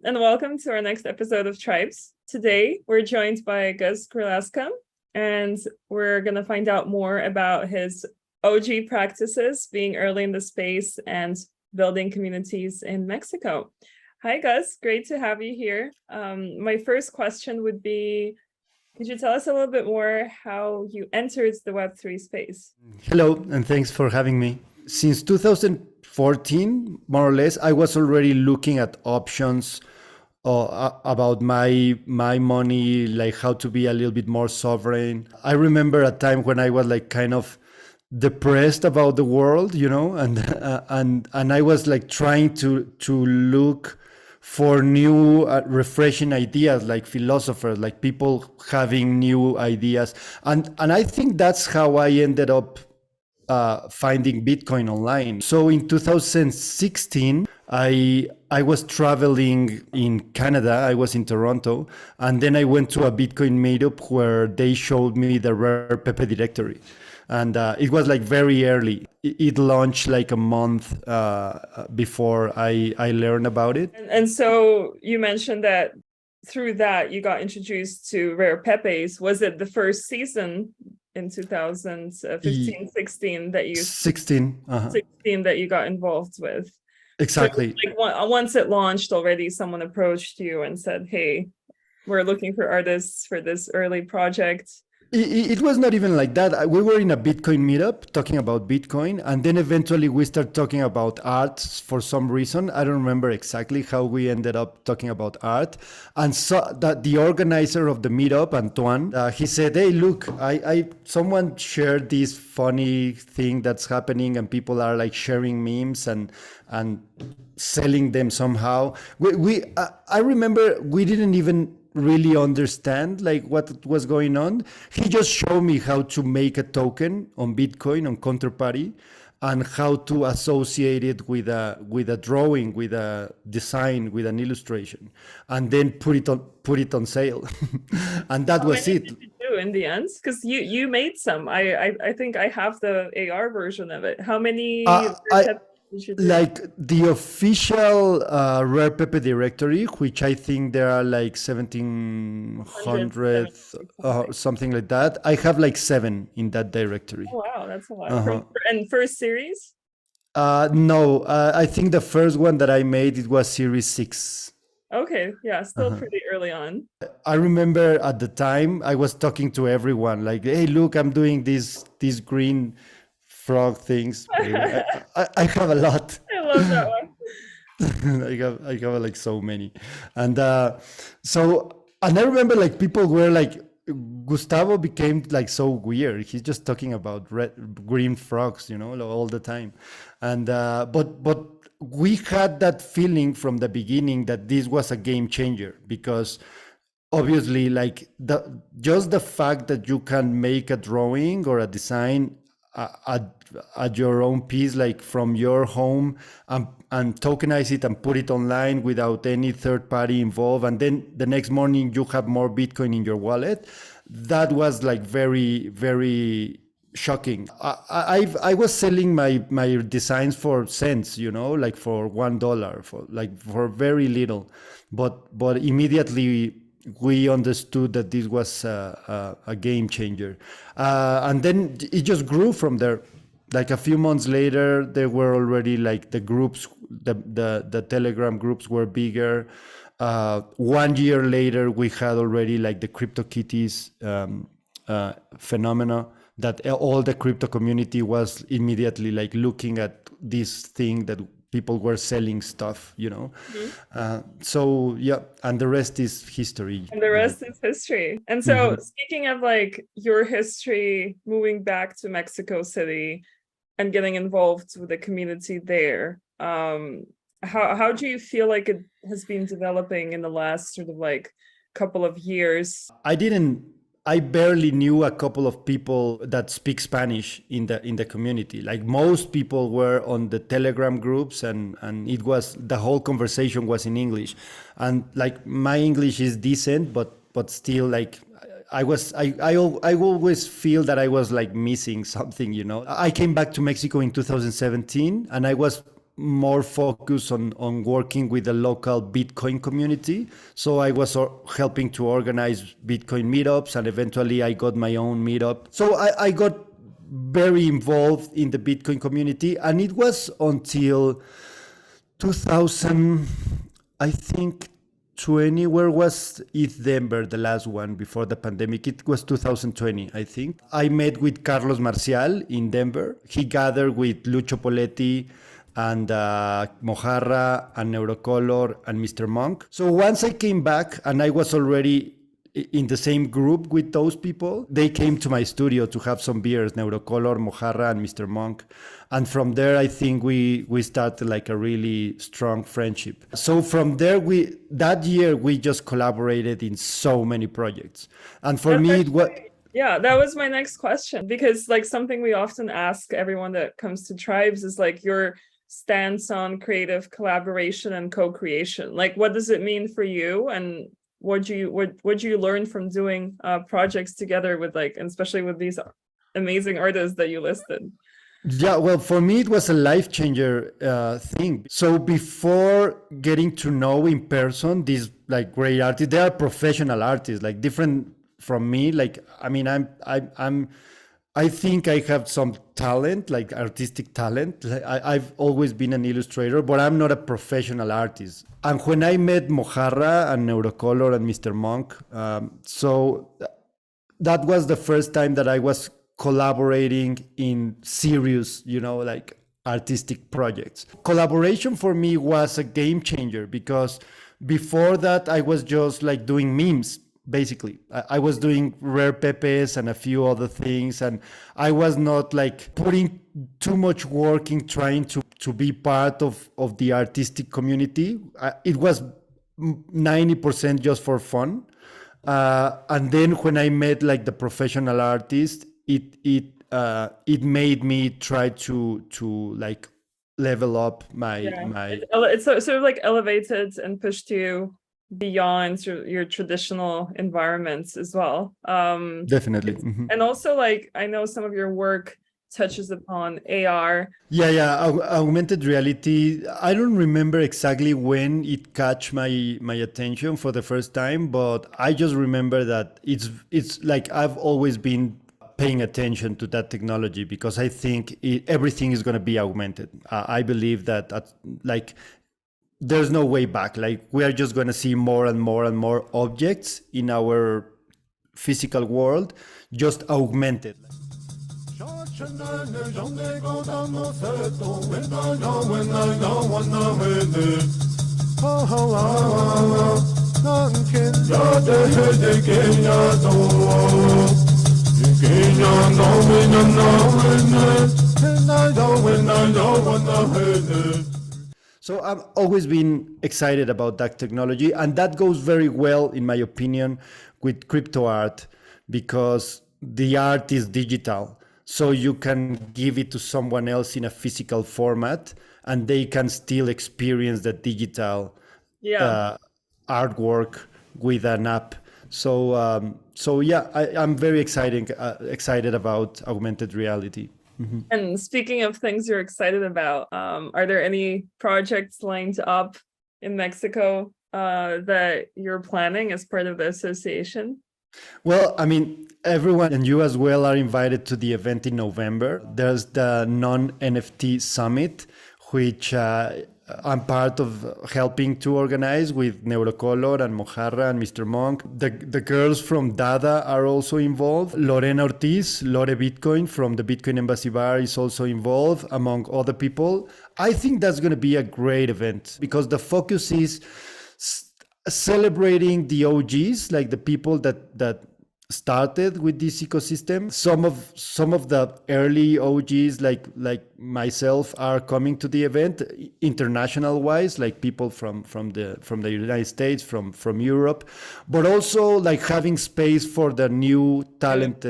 and welcome to our next episode of Tribes. Today, we're joined by Gus Grillasca, and we're going to find out more about his OG practices, being early in the space and building communities in Mexico. Hi, Gus. Great to have you here. My first question would be, could you tell us a little bit more how you entered the Web3 space? Hello, and thanks for having me. Since 2014, more or less, I was already looking at options about my money, like how to be a little bit more sovereign. I remember a time when I was like kind of depressed about the world, you know, and I was like trying to look for new refreshing ideas, like philosophers, like people having new ideas, and I think that's how I ended up finding Bitcoin online. So in 2016, I was traveling in Canada. I was in Toronto, and then I went to a Bitcoin meetup where they showed me the Rare Pepe directory. And it was like very early. It launched like a month before I learned about it. And so you mentioned that through that you got introduced to Rare Pepes. Was it the first season in 2015, 16 that you 16 16 that you got involved with? Exactly. So like once it launched already, someone approached you and said, "Hey, we're looking for artists for this early project." It was not even like that. We were in a Bitcoin meetup talking about Bitcoin, and then eventually we started talking about art for some reason. I don't remember exactly how we ended up talking about art. And so that the organizer of the meetup, Antoine, he said, "Hey, look, someone shared this funny thing that's happening, and people are like sharing memes and selling them somehow." I remember we didn't even really understand like what was going on. He just showed me how to make a token on Bitcoin on Counterparty and how to associate it with a drawing, with a design, with an illustration, and then put it on sale. And that was it. Did you do in the end? Because you made some. I think I have the AR version of it. How many like the official Rare Pepe directory, which I think there are like 1700 something like that. I have like 7 in that directory. Oh, wow, that's a lot. And first series? No, I think the first one that I made, it was series 6. Okay, yeah, still pretty early on. I remember at the time I was talking to everyone like, "Hey, look, I'm doing these green frog things." I have a lot. I love that one. I have like so many. And I remember like people were like, Gustavo became like so weird. He's just talking about green frogs, you know, all the time. And but we had that feeling from the beginning that this was a game changer, because obviously like just the fact that you can make a drawing or a design at your own piece, like from your home, and tokenize it and put it online without any third party involved, and then the next morning you have more Bitcoin in your wallet. That was like very, very shocking. I was selling my designs for cents, you know, like for $1, for very little, but immediately we understood that this was a game changer, and then it just grew from there. Like a few months later, there were already like the groups, the Telegram groups were bigger. 1 year later, we had already like the CryptoKitties phenomena, that all the crypto community was immediately like looking at this thing that people were selling stuff, you know. So yeah, and the rest is history. And the rest is history. And so speaking of like your history, moving back to Mexico City and getting involved with the community there, how do you feel like it has been developing in the last sort of like couple of years? I barely knew a couple of people that speak Spanish in the community. Like most people were on the Telegram groups, and it was, the whole conversation was in English. And like my English is decent, but still like I always feel that I was like missing something, you know. I came back to Mexico in 2017, and I was more focused on working with the local Bitcoin community. So I was helping to organize Bitcoin meetups, and eventually I got my own meetup. So I got very involved in the Bitcoin community, and it was until 2000, I think, 20. Where was ETH Denver, the last one before the pandemic? It was 2020, I think. I met with Carlos Marcial in Denver. He gathered with Lucho Poletti and Moxarra and Neurocolor and Mr. Monk. So once I came back and I was already in the same group with those people, they came to my studio to have some beers, Neurocolor, Moxarra, and Mr. Monk. And from there, I think we started like a really strong friendship. So from there, that year, we just collaborated in so many projects. And for me, it was... Yeah, that was my next question, because like something we often ask everyone that comes to Tribes is like your stance on creative collaboration and co-creation. Like, what does it mean for you, and what you learn from doing projects together with, like, and especially with these amazing artists that you listed? Yeah, well, for me, it was a life changer thing. So before getting to know in person these like great artists, they are professional artists, like different from me. Like, I mean, I think I have some talent, like artistic talent. I've always been an illustrator, but I'm not a professional artist. And when I met Moxarra and Neurocolor and Mr. Monk, so that was the first time that I was collaborating in serious, like artistic projects. Collaboration for me was a game changer, because before that I was just like doing memes. Basically, I was doing Rare Pepes and a few other things, and I was not like putting too much work in trying to be part of the artistic community. It was 90% just for fun. And then when I met like the professional artists, it made me try to like level up my. It's sort of like elevated and pushed you beyond your traditional environments as well. Definitely. Mm-hmm. And also, like, I know some of your work touches upon AR. Yeah, augmented reality. I don't remember exactly when it caught my attention for the first time, but I just remember that it's like I've always been paying attention to that technology, because I think everything is going to be augmented. I believe that like there's no way back. Like, we are just going to see more and more and more objects in our physical world just augmented. So I've always been excited about that technology, and that goes very well, in my opinion, with crypto art, because the art is digital. So you can give it to someone else in a physical format, and they can still experience the digital artwork with an app. So yeah, I'm very excited about augmented reality. Mm-hmm. And speaking of things you're excited about, are there any projects lined up in Mexico that you're planning as part of the association? Well, I mean, everyone, and you as well, are invited to the event in November. There's the NonNFT Summit, which I'm part of helping to organize with Neurocolor and Moxarra and Mr. Monk. The girls from Dada are also involved. Lorena Ortiz, Lore Bitcoin from the Bitcoin Embassy Bar is also involved, among other people. I think that's going to be a great event, because the focus is celebrating the OGs, like the people that started with this ecosystem. Some of the early OGs, like myself, are coming to the event international wise, like people from the United States, from Europe, but also like having space for the new talents,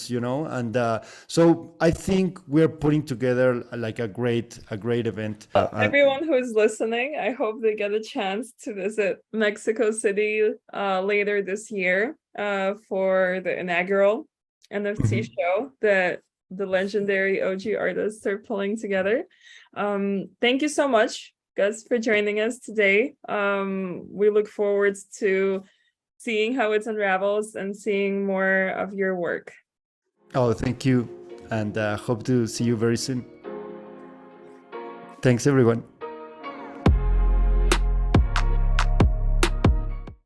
and so I think we're putting together like a great event. Everyone who is listening, I hope they get a chance to visit Mexico City later this year for the inaugural NFT show that the legendary OG artists are pulling together. Thank you so much, Gus, for joining us today. We look forward to seeing how it unravels and seeing more of your work. Oh, thank you. And hope to see you very soon. Thanks, everyone.